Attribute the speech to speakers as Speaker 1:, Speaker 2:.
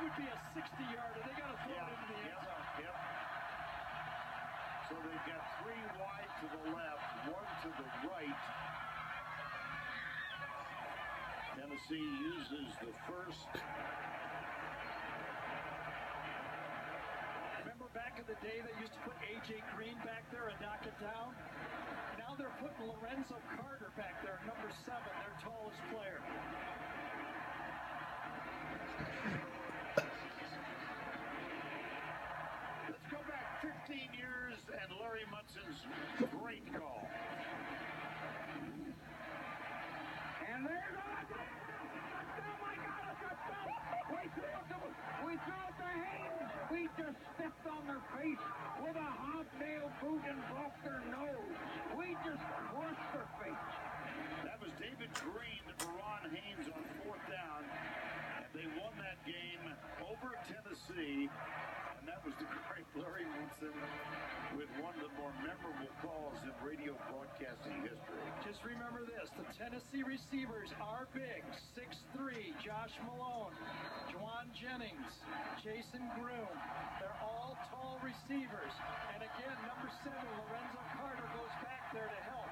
Speaker 1: would be a 60-yarder. They got to throw it into the end zone.
Speaker 2: Yep. So they've got 3 wide to the left, 1 to the right. Tennessee uses the first.
Speaker 1: Remember back in the day they used to put A.J. Green back there and knock it down? Now they're putting Lorenzo Carter back there, number 7, their tallest player.
Speaker 2: Let's go back 15 years and Larry Munson's great call.
Speaker 3: And there's a touchdown! My God, a touchdown! We threw it to Haynes. We just stepped on their face with a hobnail boot and broke their nose. We just crushed their face.
Speaker 2: That was David Green to Ron Haynes on 4th down. And they won that game over Tennessee. And that was the great Larry Munson with one of the more memorable calls in radio broadcasting history.
Speaker 1: Just remember this, the Tennessee receivers are big. 6'3", Josh Malone, Juwan Jennings, Jason Groom. They're all tall receivers. And again, number 7, Lorenzo Carter goes back there to help.